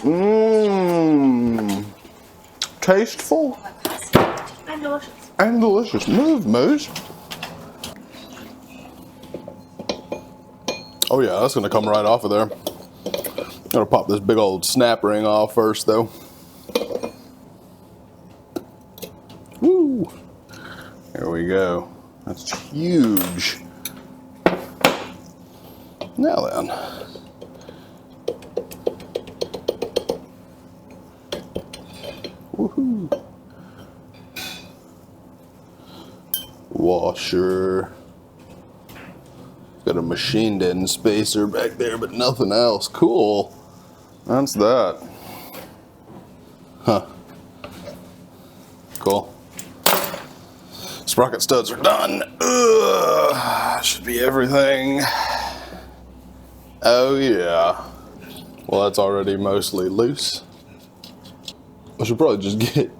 Mmm. Tasteful. And delicious. And delicious. Move, Moose. Oh yeah, that's gonna come right off of there. Gotta pop this big old snap ring off first though. Woo! There we go. That's huge. Now then. Woohoo! Washer. Got a machined in spacer back there, but nothing else. Cool. That's that. Huh. Cool. Sprocket studs are done. Ugh. Should be everything. Oh yeah. Well, that's already mostly loose. I should probably just get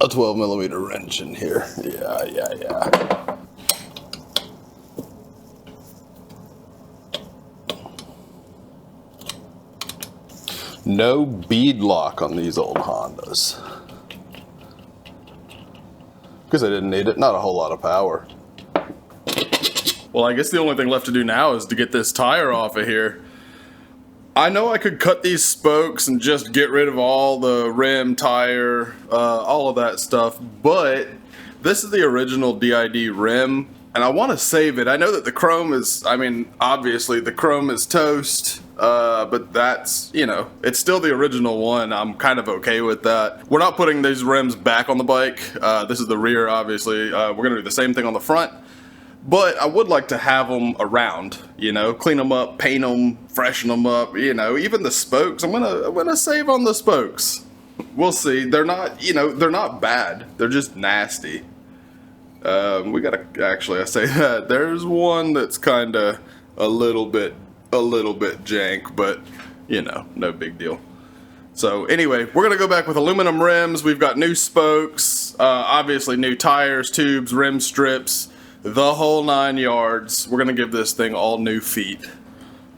a 12mm wrench in here. Yeah. No bead lock on these old Hondas. Because I didn't need it, not a whole lot of power. Well, I guess the only thing left to do now is to get this tire off of here. I know I could cut these spokes and just get rid of all the rim, tire, all of that stuff, but this is the original DID rim, and I want to save it. I know that the chrome is, I mean, obviously the chrome is toast, but that's, you know, it's still the original one. I'm kind of okay with that. We're not putting these rims back on the bike. This is the rear, obviously. We're going to do the same thing on the front. But I would like to have them around, you know, clean them up, paint them, freshen them up, you know, even the spokes. I'm gonna save on the spokes. We'll see. They're not, you know, they're not bad. They're just nasty. We gotta, actually, I say that. There's one that's kind of a little bit jank, but, you know, no big deal. So anyway, we're gonna go back with aluminum rims. We've got new spokes, obviously new tires, tubes, rim strips, the whole 9 yards. We're gonna give this thing all new feet.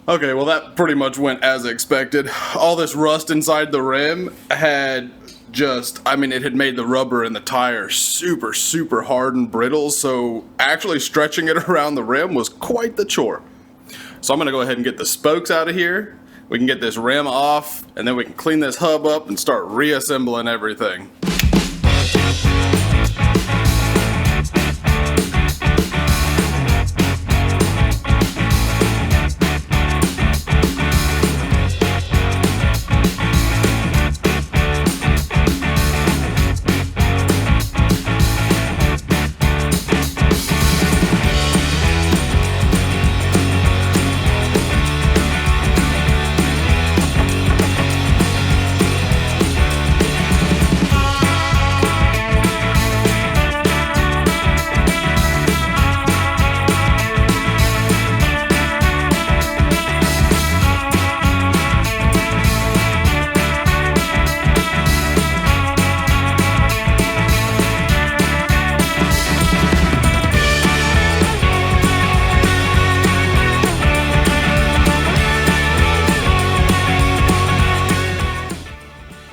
Okay, well that pretty much went as expected. All this rust inside the rim had just, I mean, it had made the rubber in the tire super hard and brittle, so actually stretching it around the rim was quite the chore. So I'm gonna go ahead and get the spokes out of here. We can get this rim off, and then we can clean this hub up and start reassembling everything.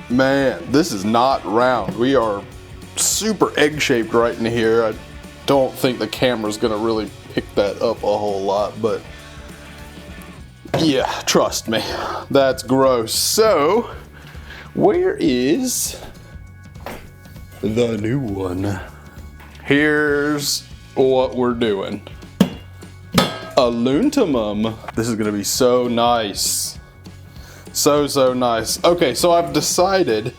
Man, this is not round. We are super egg-shaped right in here. I don't think the camera's gonna really pick that up a whole lot, but yeah, trust me, that's gross. So, where is the new one? Here's what we're doing. Aluminum. This is gonna be so nice. So nice. Okay, so I've decided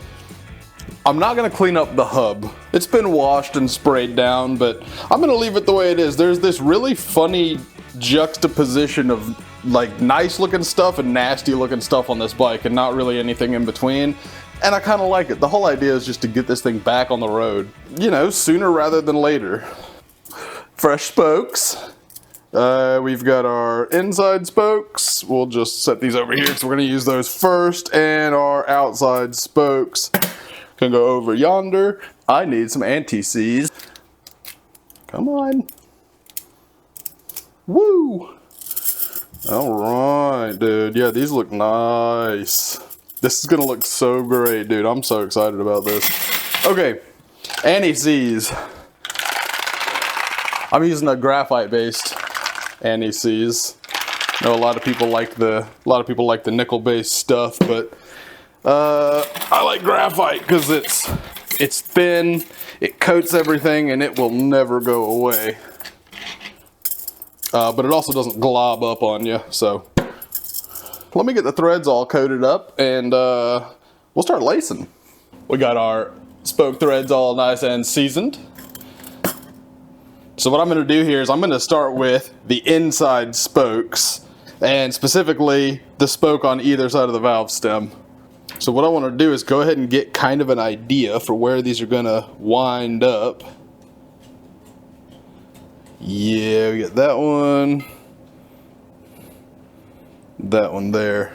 I'm not gonna clean up the hub. It's been washed and sprayed down, but I'm gonna leave it the way it is. There's this really funny juxtaposition of like nice looking stuff and nasty looking stuff on this bike, and not really anything in between. And I kind of like it. The whole idea is just to get this thing back on the road, you know, sooner rather than later. Fresh spokes. We've got our inside spokes. We'll just set these over here, so we're gonna use those first, and our outside spokes can go over yonder. I need some anti-seize. Come on. Woo! All right, dude. Yeah, these look nice. This is gonna look so great, dude. I'm so excited about this. Okay, anti-seize. I'm using a graphite-based anti-seize. I know a lot of people like the nickel-based stuff, but I like graphite because it's thin, it coats everything, and it will never go away. But it also doesn't glob up on you, so. Let me get the threads all coated up and we'll start lacing. We got our spoke threads all nice and seasoned. So what I'm gonna do here is I'm gonna start with the inside spokes and specifically the spoke on either side of the valve stem. So what I wanna do is go ahead and get kind of an idea for where these are gonna wind up. Yeah, we got that one. That one there.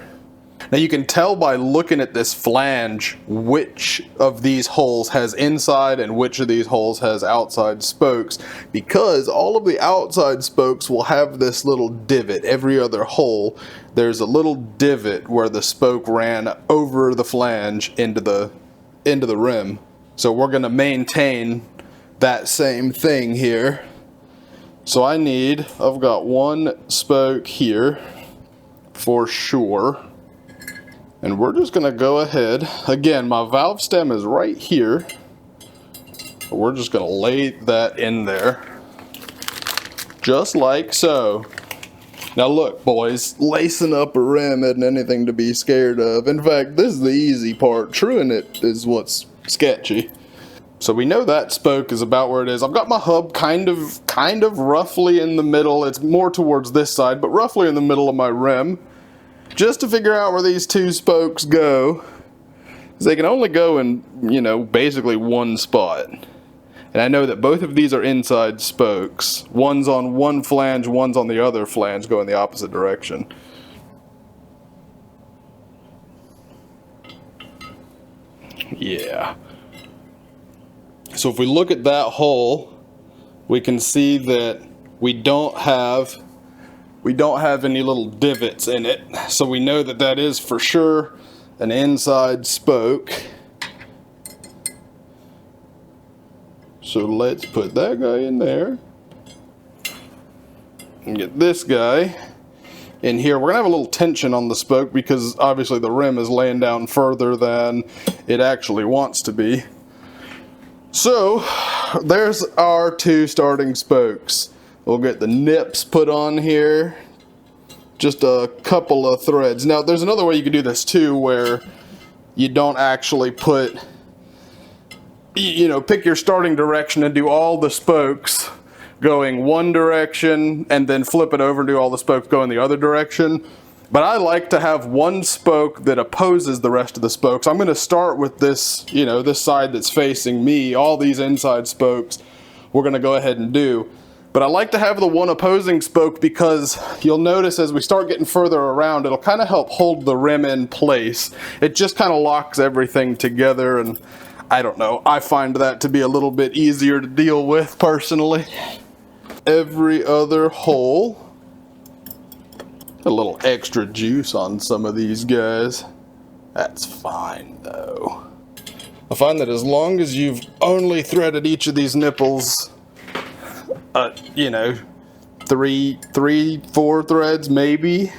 Now you can tell by looking at this flange which of these holes has inside and which of these holes has outside spokes, because all of the outside spokes will have this little divot. Every other hole there's a little divot where the spoke ran over the flange into the rim. So we're going to maintain that same thing here. So I've got one spoke here for sure, and we're just gonna go ahead, again my valve stem is right here, we're just gonna lay that in there just like so. Now look boys, lacing up a rim isn't anything to be scared of. In fact, this is the easy part. Truing it is what's sketchy. So we know that spoke is about where it is. I've got my hub kind of roughly in the middle. It's more towards this side, but roughly in the middle of my rim. Just to figure out where these two spokes go. Because they can only go in, you know, basically one spot. And I know that both of these are inside spokes. One's on one flange, one's on the other flange, going the opposite direction. Yeah. So if we look at that hole, we can see that we don't have any little divots in it. So we know that that is for sure an inside spoke. So let's put that guy in there and get this guy in here. We're gonna have a little tension on the spoke because obviously the rim is laying down further than it actually wants to be. So there's our two starting spokes. We'll get the nips put on here. Just a couple of threads. Now there's another way you can do this too, where you don't actually put, you know, pick your starting direction and do all the spokes going one direction and then flip it over and do all the spokes going the other direction. But I like to have one spoke that opposes the rest of the spokes. I'm going to start with this, you know, this side that's facing me. All these inside spokes we're going to go ahead and do. But I like to have the one opposing spoke because you'll notice as we start getting further around, it'll kind of help hold the rim in place. It just kind of locks everything together, and I don't know, I find that to be a little bit easier to deal with personally. Every other hole. A little extra juice on some of these guys. That's fine though. I find that as long as you've only threaded each of these nipples, you know, three, 4 threads maybe,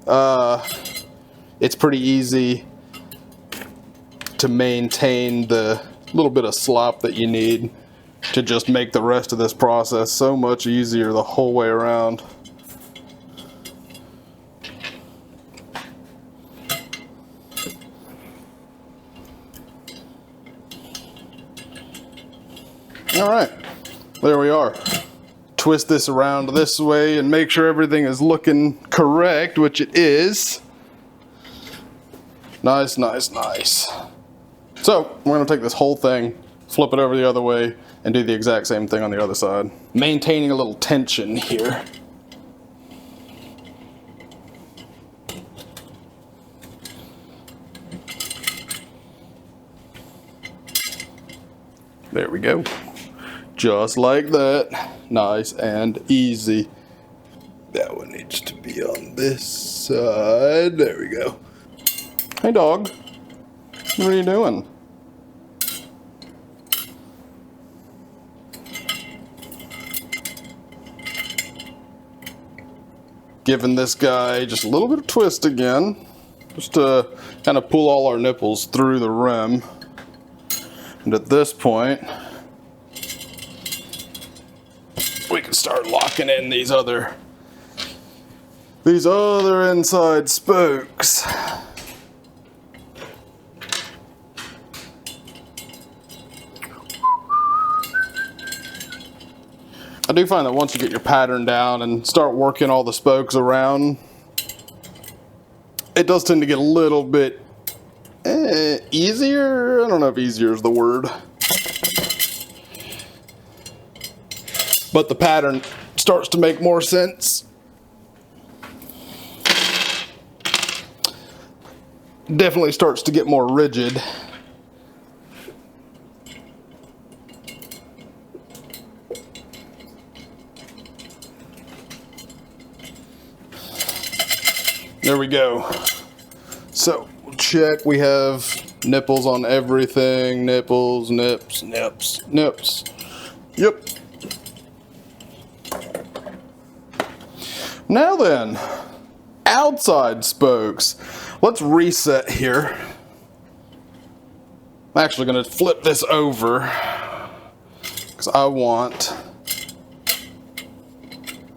it's pretty easy to maintain the little bit of slop that you need to just make the rest of this process so much easier the whole way around. Alright, there we are. Twist this around this way and make sure everything is looking correct, which it is. Nice, nice, nice. So, we're going to take this whole thing, flip it over the other way, and do the exact same thing on the other side. Maintaining a little tension here. There we go. Just like that. Nice and easy. That one needs to be on this side. There we go. Hey dog, what are you doing? Giving this guy just a little bit of twist again, just to kind of pull all our nipples through the rim. And at this point, we can start locking in these other inside spokes. I do find that once you get your pattern down and start working all the spokes around, it does tend to get a little bit easier. I don't know if easier is the word. But the pattern starts to make more sense. Definitely starts to get more rigid. There we go. So, check, we have nipples on everything. Nipples, nips, nips, nips. Yep. Now then, outside spokes. Let's reset here. I'm actually going to flip this over because I want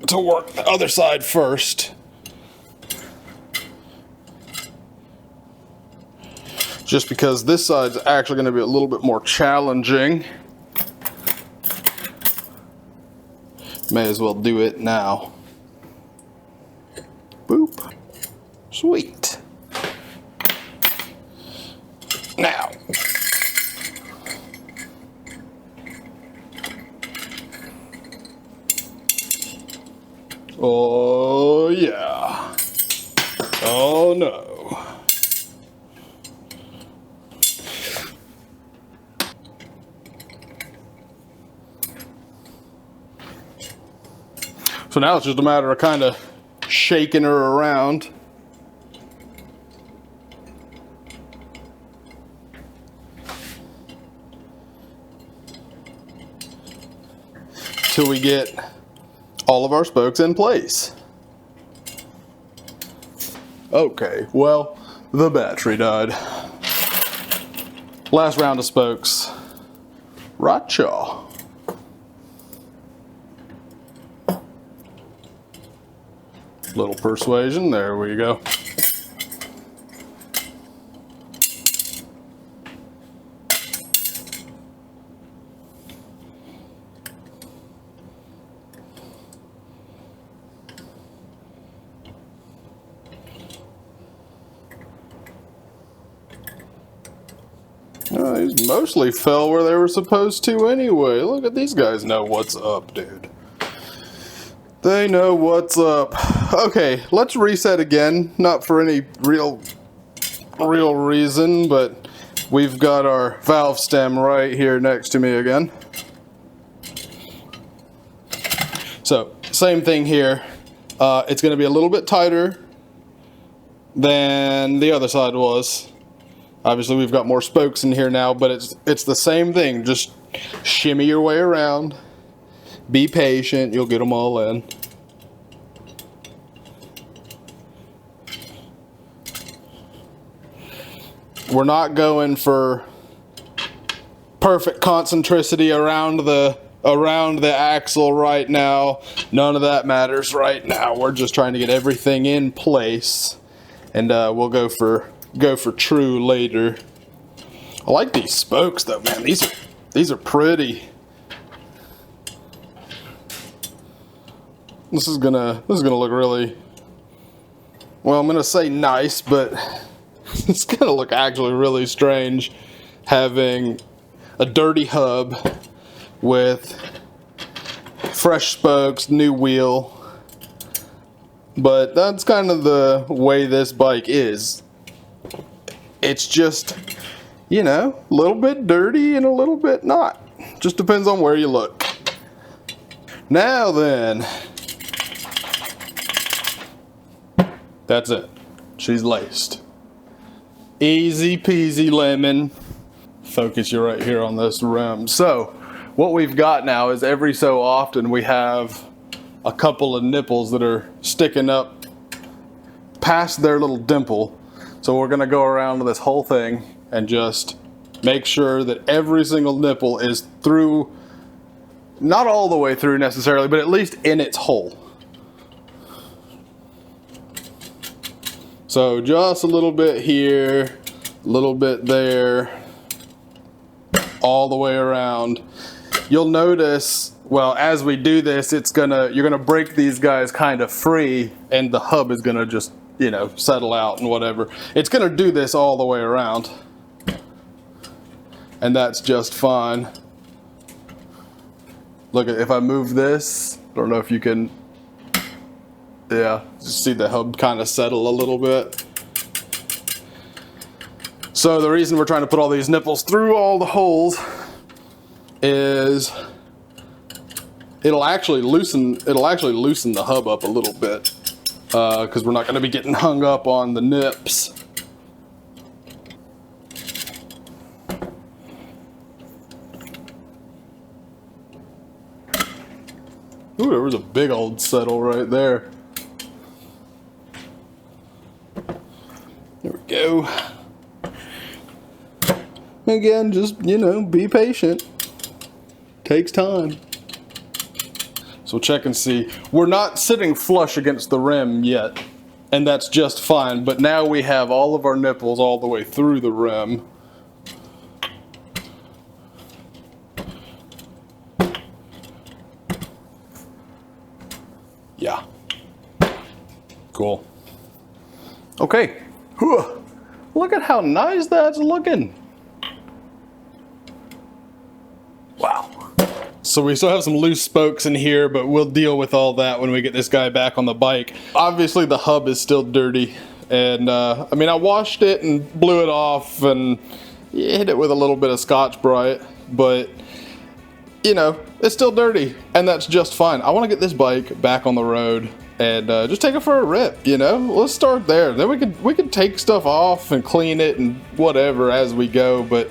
to work the other side first. Just because this side's actually going to be a little bit more challenging. May as well do it now. Boop. Sweet. Now. Oh yeah. Oh no. So now it's just a matter of kind of shaking her around. Till we get all of our spokes in place. Okay, well, the battery died. Last round of spokes. Right-chaw. Little persuasion, there we go. These mostly fell where they were supposed to anyway. Look at these guys know what's up, dude. They know what's up. Okay, let's reset again. Not for any real reason, but we've got our valve stem right here next to me again. So, same thing here. It's going to be a little bit tighter than the other side was. Obviously, we've got more spokes in here now, but it's the same thing. Just shimmy your way around. Be patient, you'll get them all in. We're not going for perfect concentricity around the axle right now. None of that matters right now. We're just trying to get everything in place, and we'll go for true later. I like these spokes though, man. These are pretty. This is gonna look really, well, I'm gonna say nice, but it's gonna look actually really strange having a dirty hub with fresh spokes, new wheel. But that's kind of the way this bike is. It's just, you know, a little bit dirty and a little bit not. Just depends on where you look. Now then, that's it. She's laced. Easy peasy lemon. Focus you right here on this rim. So what we've got now is every so often we have a couple of nipples that are sticking up past their little dimple. So we're gonna go around this whole thing and just make sure that every single nipple is through, not all the way through necessarily, but at least in its hole. So just a little bit here, a little bit there, all the way around. You'll notice, well, as we do this, you're gonna break these guys kind of free, and the hub is gonna just, you know, settle out and whatever. It's gonna do this all the way around, and that's just fine. Look, if I move this, I don't know if you can, yeah, just see the hub kind of settle a little bit. So the reason we're trying to put all these nipples through all the holes is it'll actually loosen the hub up a little bit, because we're not going to be getting hung up on the nips. Ooh, there was a big old settle right there. There we go. Again, just, you know, be patient. Takes time. So check and see. We're not sitting flush against the rim yet, and that's just fine, but now we have all of our nipples all the way through the rim. Yeah. Cool. Okay. Look at how nice that's looking. Wow. So we still have some loose spokes in here, but we'll deal with all that when we get this guy back on the bike. Obviously the hub is still dirty, and I mean, I washed it and blew it off and hit it with a little bit of Scotch-Brite, but you know, it's still dirty, and that's just fine. I want to get this bike back on the road and just take it for a rip, you know? Let's start there. Then we could take stuff off and clean it and whatever as we go, but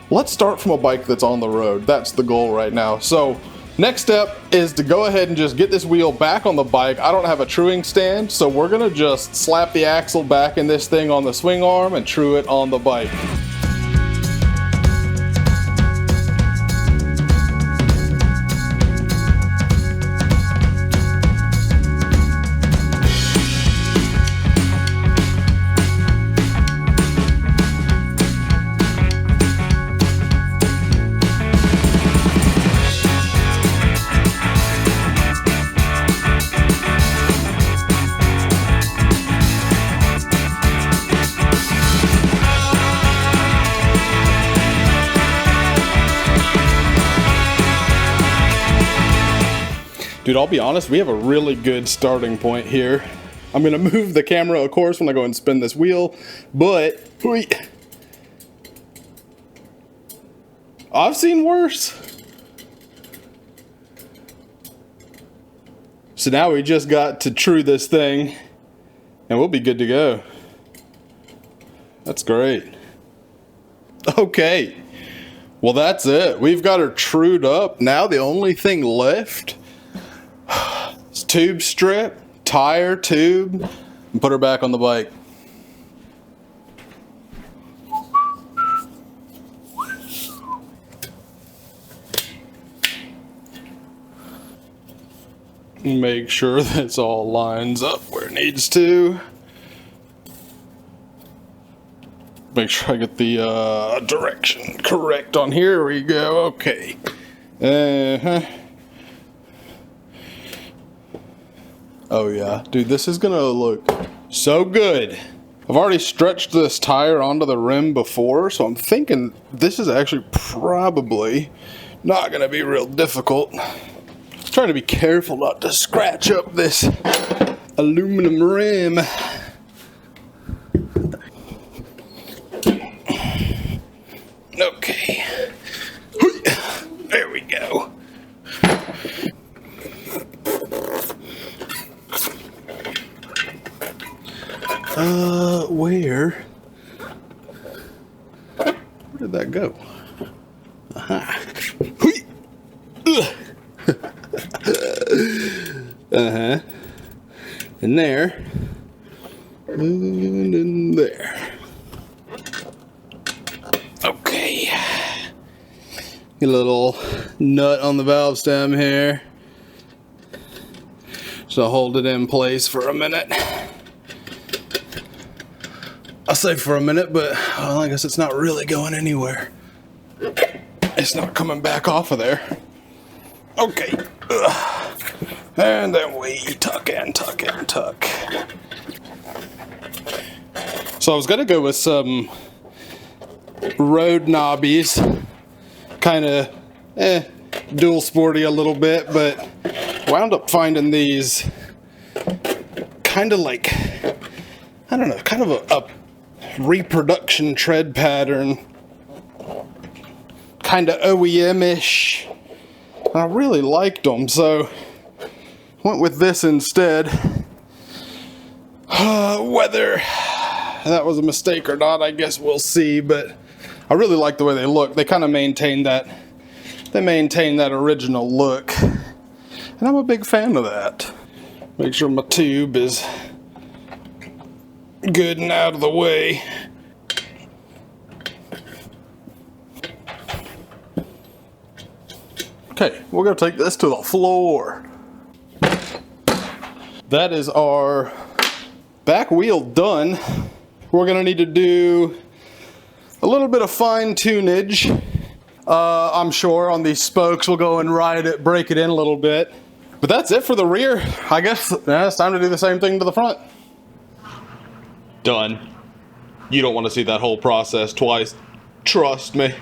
let's start from a bike that's on the road. That's the goal right now. So next step is to go ahead and just get this wheel back on the bike. I don't have a truing stand, so we're gonna just slap the axle back in this thing on the swing arm and true it on the bike. Dude, I'll be honest, we have a really good starting point here. I'm gonna move the camera, of course, when I go and spin this wheel, but I've seen worse. So now we just got to true this thing, and we'll be good to go. That's great. Okay, well that's it. We've got her trued up. Now the only thing left is tube strip, tire, tube, and put her back on the bike. Make sure this all lines up where it needs to. Make sure I get the direction correct on here. Here we go. Okay. Oh yeah, dude, this is gonna look so good. I've already stretched this tire onto the rim before, so I'm thinking this is actually probably not gonna be real difficult. Trying to be careful not to scratch up this aluminum rim. Okay. There we go. Where Where'd that go? Aha. Uh-huh. In there. And in there. Okay. Get a little nut on the valve stem here. So hold it in place for a minute. I'll say for a minute, but well, I guess it's not really going anywhere. It's not coming back off of there. Okay. Ugh. And then we tuck and tuck and tuck. So I was gonna go with some road knobbies, kind of dual sporty a little bit, but wound up finding these kind of like, I don't know, kind of a reproduction tread pattern, kind of OEM-ish. I really liked them, so went with this instead. Whether that was a mistake or not, I guess we'll see, but I really like the way they look. They kind of maintain that original look, and I'm a big fan of that. Make sure my tube is good and out of the way. Okay, we're gonna take this to the floor. That is our back wheel done. We're gonna need to do a little bit of fine tunage. I'm sure on these spokes. We'll go and ride it, break it in a little bit. But that's it for the rear. I guess it's time to do the same thing to the front. Done. You don't want to see that whole process twice. Trust me.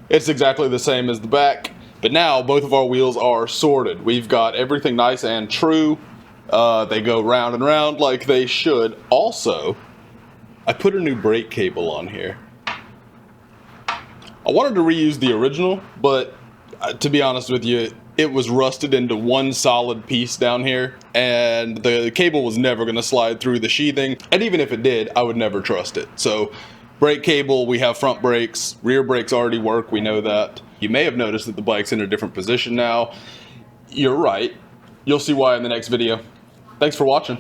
It's exactly the same as the back. But now both of our wheels are sorted. We've got everything nice and true. They go round and round like they should. Also, I put a new brake cable on here. I wanted to reuse the original, but to be honest with you, it was rusted into one solid piece down here, and the cable was never going to slide through the sheathing, and even if it did, I would never trust it. So, brake cable, we have front brakes, rear brakes already work, we know that. You may have noticed that the bike's in a different position now. You're right. You'll see why in the next video. Thanks for watching.